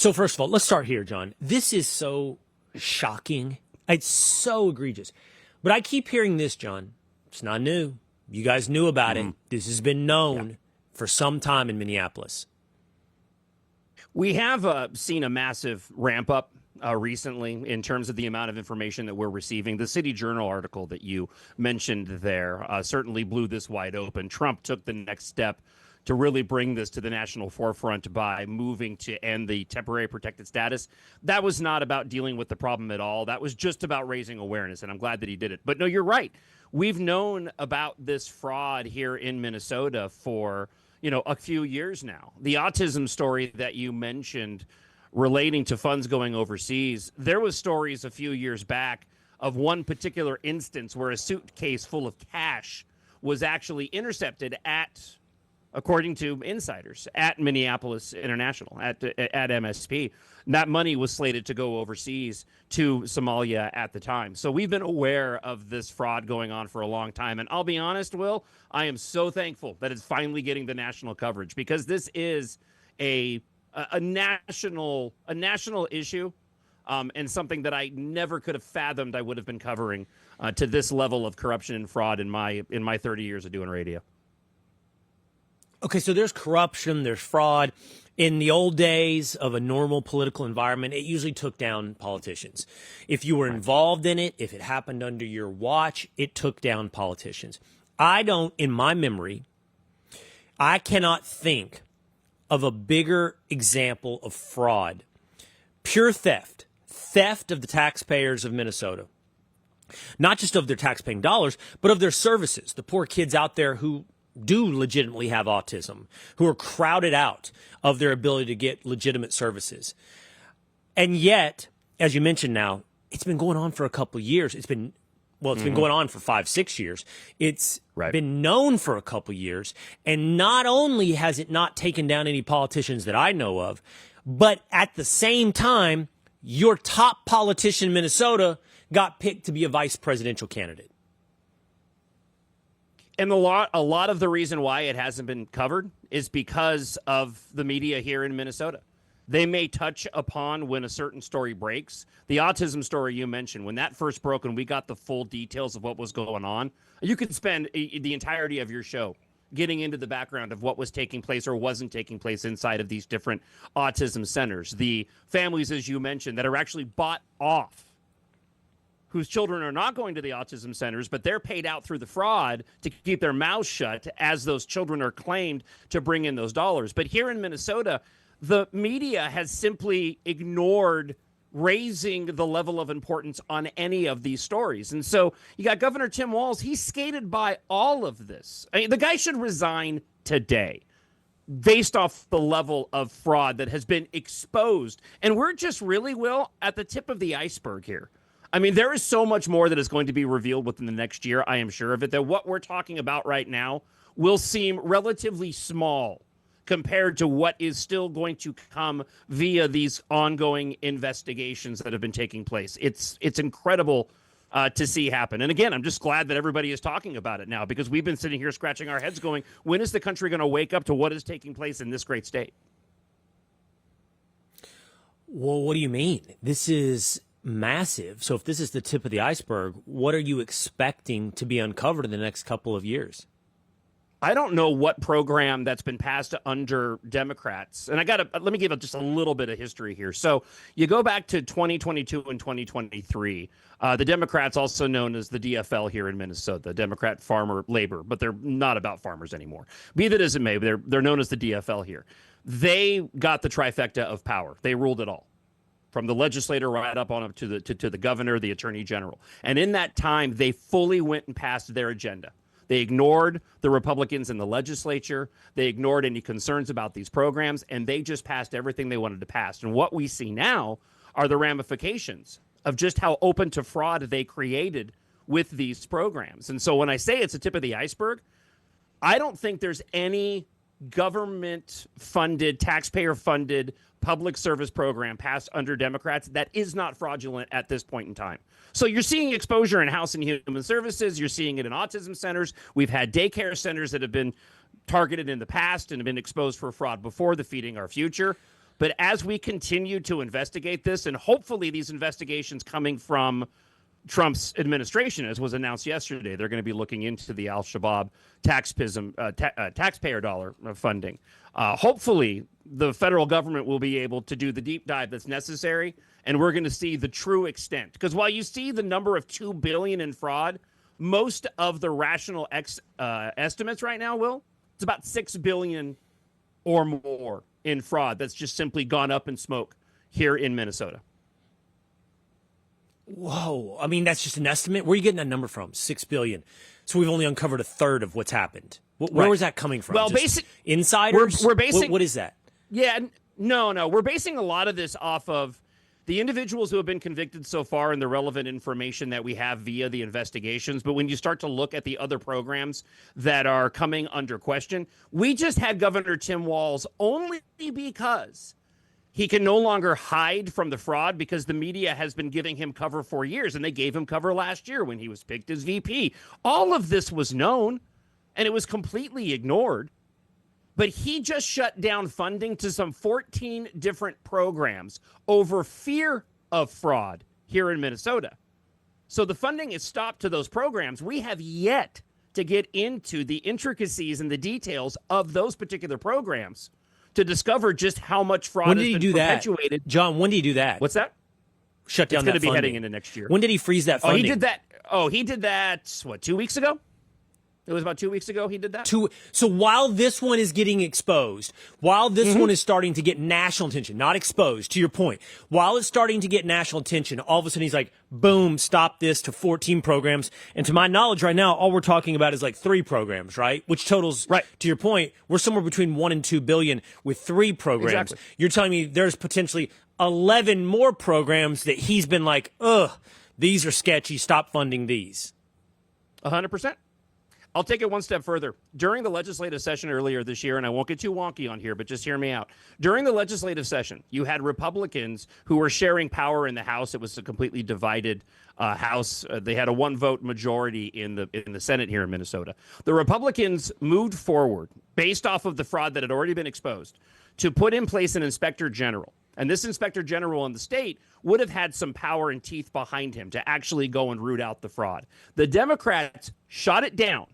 So first of all, let's start here, John. This is so shocking. It's so egregious. But I keep hearing this, John. It's not new. You guys knew about it. This has been known for some time in Minneapolis. We have seen a massive ramp up recently in terms of the amount of information that we're receiving. The City Journal article that you mentioned there certainly blew this wide open. Trump took the next step to really bring this to the national forefront by moving to end the temporary protected status. That was not about dealing with the problem at all. That was just about raising awareness, and I'm glad that he did it. But no, you're right. We've known about this fraud here in Minnesota for, a few years now. The autism story that you mentioned relating to funds going overseas, there was stories a few years back of one particular instance where a suitcase full of cash was actually intercepted at, according to insiders, at Minneapolis International, at MSP. That money was slated to go overseas to Somalia at the time. So we've been aware of this fraud going on for a long time. And I'll be honest, Will, I am so thankful that it's finally getting the national coverage, because this is a national issue, and something that I never could have fathomed I would have been covering to this level of corruption and fraud in my 30 years of doing radio. Okay, so there's corruption, there's fraud. In the old days of a normal political environment, it usually took down politicians. If you were involved in it, if it happened under your watch, it took down politicians. In my memory, I cannot think of a bigger example of fraud, pure theft of the taxpayers of Minnesota. Not just of their taxpaying dollars, but of their services, the poor kids out there who do legitimately have autism, who are crowded out of their ability to get legitimate services. And yet, as you mentioned now, it's been going on for a couple of years. It's been going on for 5-6 years. It's been known for a couple of years. And not only has it not taken down any politicians that I know of, but at the same time, your top politician in Minnesota got picked to be a vice presidential candidate. And a lot of the reason why it hasn't been covered is because of the media here in Minnesota. They may touch upon when a certain story breaks. The autism story you mentioned, when that first broke and we got the full details of what was going on, you could spend the entirety of your show getting into the background of what was taking place or wasn't taking place inside of these different autism centers. The families, as you mentioned, that are actually bought off, whose children are not going to the autism centers, but they're paid out through the fraud to keep their mouths shut as those children are claimed to bring in those dollars. But here in Minnesota, the media has simply ignored raising the level of importance on any of these stories. And so you got Governor Tim Walz. He skated by all of this. I mean, the guy should resign today based off the level of fraud that has been exposed. And we're just really, Will, at the tip of the iceberg here. I mean, there is so much more that is going to be revealed within the next year. I am sure of it, that what we're talking about right now will seem relatively small compared to what is still going to come via these ongoing investigations that have been taking place. It's incredible to see happen. And again, I'm just glad that everybody is talking about it now, because we've been sitting here scratching our heads going, when is the country going to wake up to what is taking place in this great state? Well, what do you mean? This is massive. So if this is the tip of the iceberg, what are you expecting to be uncovered in the next couple of years? I don't know what program that's been passed under Democrats. And let me give just a little bit of history here. So you go back to 2022 and 2023. The Democrats, also known as the DFL here in Minnesota, Democrat Farmer Labor, but they're not about farmers anymore. Be that as it may, they're known as the DFL here. They got the trifecta of power. They ruled it all, from the legislator right up to the governor, the attorney general. And in that time, they fully went and passed their agenda. They ignored the Republicans in the legislature. They ignored any concerns about these programs, and they just passed everything they wanted to pass. And what we see now are the ramifications of just how open to fraud they created with these programs. And so when I say it's a tip of the iceberg, I don't think there's any government-funded, taxpayer-funded public service program passed under Democrats that is not fraudulent at this point in time. So you're seeing exposure in House and Human Services. You're seeing it in autism centers. We've had daycare centers that have been targeted in the past and have been exposed for fraud before, the Feeding Our Future. But as we continue to investigate this, and hopefully these investigations coming from Trump's administration, as was announced yesterday, they're going to be looking into the Al-Shabaab taxpayer dollar funding. Hopefully, the federal government will be able to do the deep dive that's necessary, and we're going to see the true extent. Because while you see the number of $2 billion in fraud, most of the rational estimates right now, Will, it's about $6 billion or more in fraud that's just simply gone up in smoke here in Minnesota. Whoa. I mean, that's just an estimate. Where are you getting that number from? 6 billion. So we've only uncovered a third of what's happened. Where was that coming from? Well, insiders? We're basing. What is that? Yeah, no. We're basing a lot of this off of the individuals who have been convicted so far and the relevant information that we have via the investigations. But when you start to look at the other programs that are coming under question, we just had Governor Tim Walz only because he can no longer hide from the fraud because the media has been giving him cover for years, and they gave him cover last year when he was picked as VP. All of this was known, and it was completely ignored. But he just shut down funding to some 14 different programs over fear of fraud here in Minnesota. So the funding is stopped to those programs. We have yet to get into the intricacies and the details of those particular programs to discover just how much fraud has been perpetuated. John, when did he do that? What's that? Shut down that funding. It's going to be heading into next year. When did he freeze that funding? He did that, 2 weeks ago? It was about 2 weeks ago he did that? So while this one is getting exposed, while this one is starting to get national attention, not exposed, to your point, while it's starting to get national attention, all of a sudden he's like, boom, stop this to 14 programs. And to my knowledge right now, all we're talking about is like 3 programs, right? Which totals, right, to your point, we're somewhere between 1 and 2 billion with 3 programs. Exactly. You're telling me there's potentially 11 more programs that he's been like, these are sketchy, stop funding these. 100%. I'll take it one step further. During the legislative session earlier this year, and I won't get too wonky on here, but just hear me out. During the legislative session, you had Republicans who were sharing power in the House. It was a completely divided House. They had a 1-vote majority in the Senate here in Minnesota. The Republicans moved forward, based off of the fraud that had already been exposed, to put in place an inspector general. And this inspector general in the state would have had some power and teeth behind him to actually go and root out the fraud. The Democrats shot it down.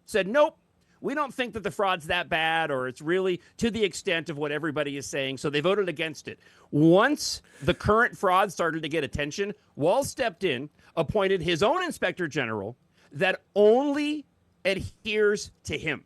Said, nope, we don't think that the fraud's that bad or it's really to the extent of what everybody is saying. So they voted against it. Once the current fraud started to get attention, Walz stepped in, appointed his own inspector general that only adheres to him.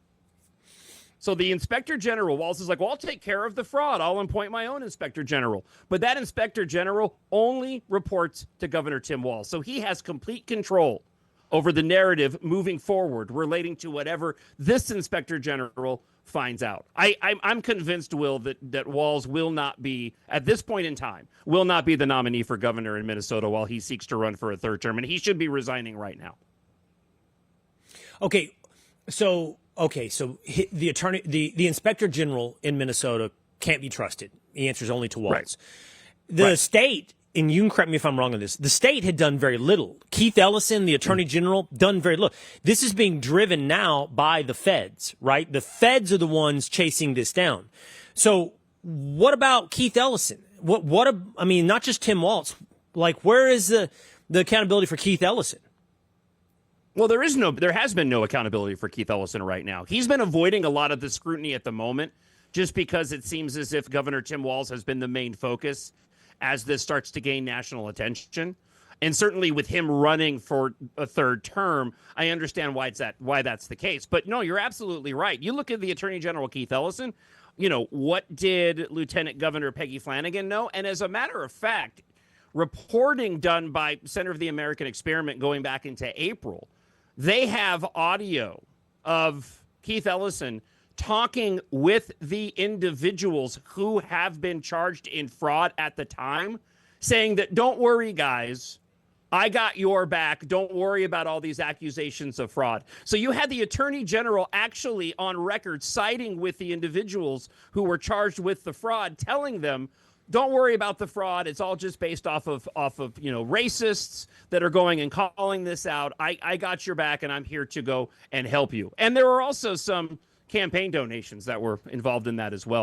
So the inspector general, Walz is like, well, I'll take care of the fraud. I'll appoint my own inspector general. But that inspector general only reports to Governor Tim Walz. So he has complete control over the narrative moving forward relating to whatever this inspector general finds out. I'm convinced, Will, that Walz will not be, at this point in time, will not be the nominee for governor in Minnesota while he seeks to run for a 3rd term, and he should be resigning right now. So the inspector general in Minnesota can't be trusted. The answer is only to Walz. Right. The state, and you can correct me if I'm wrong on this, the state had done very little. Keith Ellison, the attorney general, done very little. This is being driven now by the feds, right? The feds are the ones chasing this down. So what about Keith Ellison? I mean, not just Tim Walz. Like, where is the accountability for Keith Ellison? Well, there has been no accountability for Keith Ellison right now. He's been avoiding a lot of the scrutiny at the moment just because it seems as if Governor Tim Walz has been the main focus as this starts to gain national attention. And certainly with him running for a 3rd term, I understand why that's the case. But no, you're absolutely right. You look at the Attorney General Keith Ellison, what did Lieutenant Governor Peggy Flanagan know? And as a matter of fact, reporting done by Center of the American Experiment going back into April, they have audio of Keith Ellison talking with the individuals who have been charged in fraud at the time, saying that, don't worry, guys, I got your back. Don't worry about all these accusations of fraud. So you had the attorney general actually on record siding with the individuals who were charged with the fraud, telling them, don't worry about the fraud. It's all just based off of racists that are going and calling this out. I got your back, and I'm here to go and help you. And there were also some campaign donations that were involved in that as well.